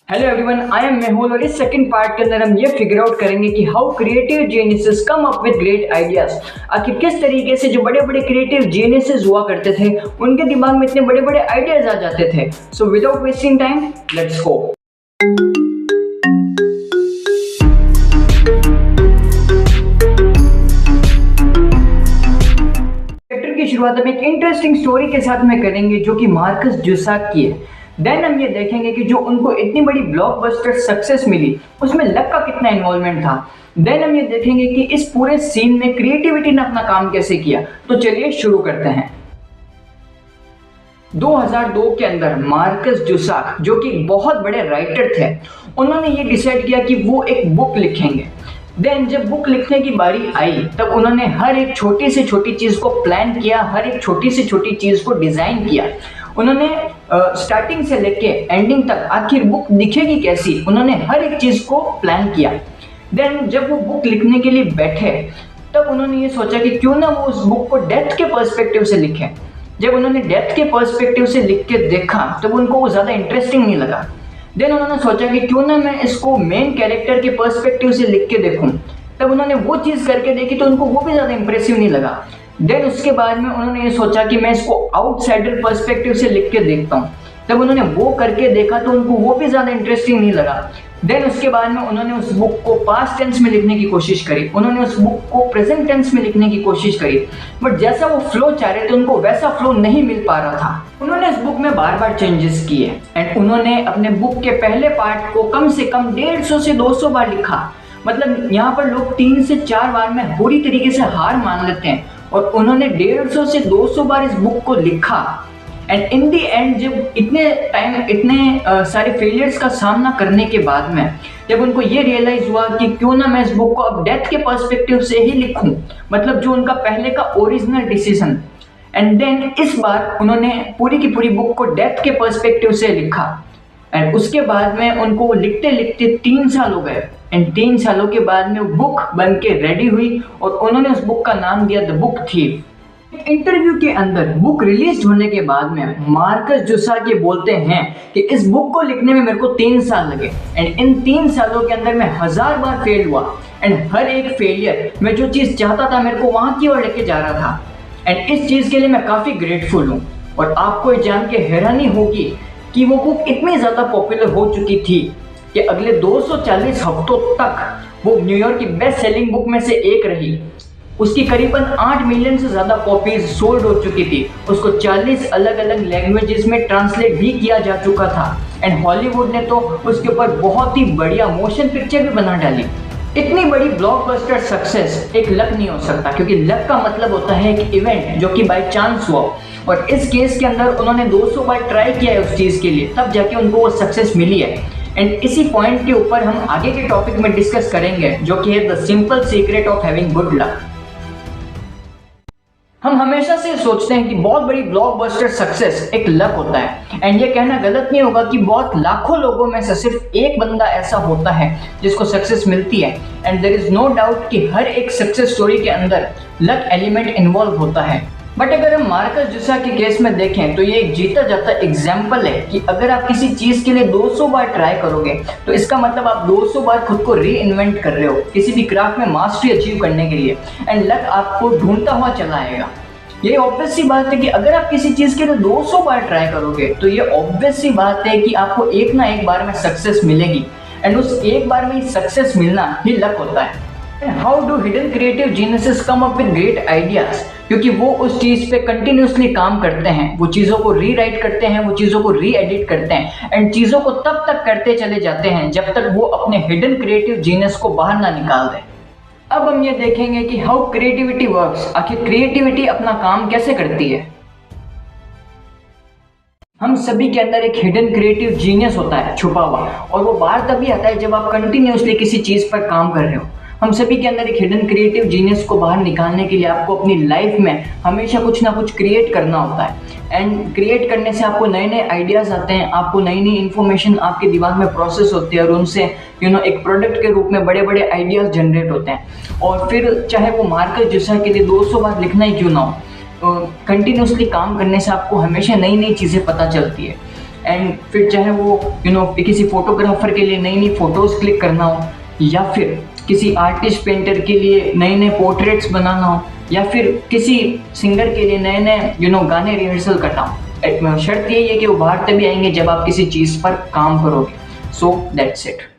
Hello everyone, I am Mehul और इस second part के अंदर हम ये फिगर आउट करेंगे कि how creative geniuses come up with great ideas. आखिर किस तरीके से जो बड़े बड़े क्रिएटिव जीनियसेस हुआ करते थे उनके दिमाग में इतने बड़े बड़े आइडियाज आ जाते थे। So without wasting time let's go. Chapter की शुरुआत हम एक इंटरेस्टिंग स्टोरी के साथ में करेंगे जो कि मार्कस जुसाक की है। देन हम ये देखेंगे कि जो उनको इतनी बड़ी ब्लॉकबस्टर सक्सेस मिली उसमें लक का कितना इन्वॉल्वमेंट था। देन हम ये देखेंगे कि इस पूरे सीन में क्रिएटिविटी ने अपना काम कैसे किया। तो चलिए शुरू करते हैं। 2002 के अंदर मार्कस जुसाक जो कि बहुत बड़े राइटर थे, उन्होंने ये डिसाइड किया कि वो एक बुक लिखेंगे। देन जब बुक लिखने की बारी आई तब उन्होंने हर एक छोटी से छोटी चीज को प्लान किया, हर एक छोटी से छोटी चीज को डिजाइन किया। उन्होंने स्टार्टिंग से लेके एंडिंग तक आखिर बुक दिखेगी कैसी, उन्होंने हर एक चीज को प्लान किया। देन जब वो बुक लिखने के लिए बैठे तब उन्होंने ये सोचा कि क्यों ना वो उस बुक को डेथ के पर्सपेक्टिव से लिखें। जब उन्होंने डेथ के पर्सपेक्टिव से लिख के देखा तब उनको वो ज़्यादा इंटरेस्टिंग नहीं लगा। देन उन्होंने सोचा कि क्यों ना मैं इसको मेन कैरेक्टर के पर्सपेक्टिव से लिख के देखूं। तब उन्होंने वो चीज़ करके देखी तो उनको वो भी ज़्यादा इंप्रेसिव नहीं लगा। देन उसके बाद में उन्होंने ये सोचा कि मैं इसको आउटसाइडर पर्सपेक्टिव से लिख के देखता हूँ। तब उन्होंने वो करके देखा तो उनको वो भी ज़्यादा इंटरेस्टिंग नहीं लगा। देन उसके बाद में उन्होंने उस बुक को पास्ट टेंस में लिखने की कोशिश करी, उन्होंने उस बुक को प्रेजेंट टेंस में लिखने की कोशिश करी, बट जैसा वो फ्लो चाह रहे थे उनको वैसा फ्लो नहीं मिल पा रहा था। उन्होंने इस बुक में बार बार चेंजेस किए एंड उन्होंने अपने बुक के पहले पार्ट को कम से कम 150 से 200 बार लिखा। मतलब यहाँ पर लोग 3 से 4 बार में पूरी तरीके से हार मान लेते हैं और उन्होंने 150 से 200 बार इस बुक को लिखा। एंड इन दी एंड जब इतने सारे फेलियर्स का सामना करने के बाद में जब उनको ये रियलाइज हुआ कि क्यों ना मैं इस बुक को अब डेथ के पर्सपेक्टिव से ही लिखूं, मतलब जो उनका पहले का ओरिजिनल डिसीजन। एंड देन इस बार उन्होंने पूरी की पूरी बुक को डेथ के पर्सपेक्टिव से लिखा। एंड उसके बाद में उनको लिखते लिखते 3 साल हो गए एंड 3 सालों के बाद में बुक बन के रेडी हुई और उन्होंने उस बुक का नाम दिया द बुक थीफ। इंटरव्यू के अंदर बुक रिलीज होने के बाद में मार्कस जुसाक ये बोलते हैं कि इस बुक को लिखने में मेरे को 3 साल लगे एंड इन 3 सालों के अंदर मैं 1000 बार फेल हुआ एंड हर एक फेलियर मैं जो चीज़ चाहता था मेरे को वहाँ की ओर लेके जा रहा था। एंड इस चीज़ के लिए मैं काफ़ी ग्रेटफुल हूँ। और आपको ये जान के हैरानी होगी कि वो बुक इतनी ज़्यादा पॉपुलर हो चुकी थी कि अगले 240 हफ्तों तक वो न्यूयॉर्क की बेस्ट सेलिंग बुक में से एक रही। उसकी करीबन 8 मिलियन से ज़्यादा कॉपीज सोल्ड हो चुकी थी। उसको 40 अलग अलग लैंग्वेजेस में ट्रांसलेट भी किया जा चुका था एंड हॉलीवुड ने तो उसके ऊपर बहुत ही बढ़िया मोशन पिक्चर भी बना डाली। इतनी बड़ी ब्लॉकबस्टर सक्सेस एक लक नहीं हो सकता, क्योंकि लक का मतलब होता है एक इवेंट जो कि बाय चांस हुआ। और इस केस के अंदर उन्होंने 200 बार ट्राई किया है उस चीज़ के लिए, तब जाके उनको वो सक्सेस मिली है। एंड इसी पॉइंट के ऊपर हम आगे के टॉपिक में डिस्कस करेंगे जो कि है the simple secret of having good luck. हम हमेशा से सोचते हैं कि बहुत बड़ी ब्लॉकबस्टर सक्सेस एक लक होता है एंड ये कहना गलत नहीं होगा कि बहुत लाखों लोगों में से सिर्फ एक बंदा ऐसा होता है जिसको सक्सेस मिलती है। And there is no doubt कि हर एक सक्सेस स्टोरी के अंदर लक एलिमेंट इन्वॉल्व होता है। बट अगर हम मार्कस जुसाक के केस में देखें तो ये एक जीता जाता एग्जाम्पल है कि अगर आप किसी चीज़ के लिए 200 बार ट्राई करोगे तो इसका मतलब आप 200 बार खुद को री इन्वेंट कर रहे हो किसी भी क्राफ्ट में मास्टरी अचीव करने के लिए। एंड लक आपको ढूंढता हुआ चला आएगा। ये ऑब्वियस सी बात है कि अगर आप किसी चीज़ के लिए 200 बार ट्राई करोगे तो ये ऑब्वियस सी बात है कि आपको एक ना एक बार में सक्सेस मिलेगी एंड उस एक बार में सक्सेस मिलना ही लक होता है। How do hidden creative geniuses come up with great ideas? क्योंकि वो उस चीज़ पे कंटिन्यूसली काम करते हैं, वो चीज़ों को रीराइट करते हैं, वो चीज़ों को री एडिट करते हैं एंड चीज़ों को तब तक करते चले जाते हैं जब तक वो अपने हिडन क्रिएटिव जीनियस को बाहर ना निकाल दें। अब हम ये देखेंगे कि हाउ क्रिएटिविटी वर्क्स। आखिर क्रिएटिविटी अपना काम कैसे करती है। हम सभी के अंदर एक हिडन क्रिएटिव जीनियस होता है छुपा हुआ, और वो बाहर तभी आता है जब आप कंटिन्यूसली किसी चीज़ पर काम कर रहे हो। हम सभी के अंदर एक हिडन क्रिएटिव जीनियस को बाहर निकालने के लिए आपको अपनी लाइफ में हमेशा कुछ ना कुछ क्रिएट करना होता है एंड क्रिएट करने से आपको नए नए आइडियाज़ आते हैं, आपको नई नई इन्फॉर्मेशन आपके दिमाग में प्रोसेस होती है और उनसे एक प्रोडक्ट के रूप में बड़े बड़े आइडियाज़ जनरेट होते हैं। और फिर चाहे वो मार्कस जुसाक के लिए 200 बार लिखना ही क्यों ना हो, कंटिन्यूसली काम करने से आपको हमेशा नई नई चीज़ें पता चलती है। एंड फिर चाहे वो किसी फोटोग्राफर के लिए नई नई फोटोज़ क्लिक करना हो, या फिर किसी आर्टिस्ट पेंटर के लिए नए नए पोर्ट्रेट्स बनाना हो, या फिर किसी सिंगर के लिए नए नए गाने रिहर्सल करना हो, शर्त यही है कि वो बाहर तभी आएंगे जब आप किसी चीज़ पर काम करोगे। So that's it.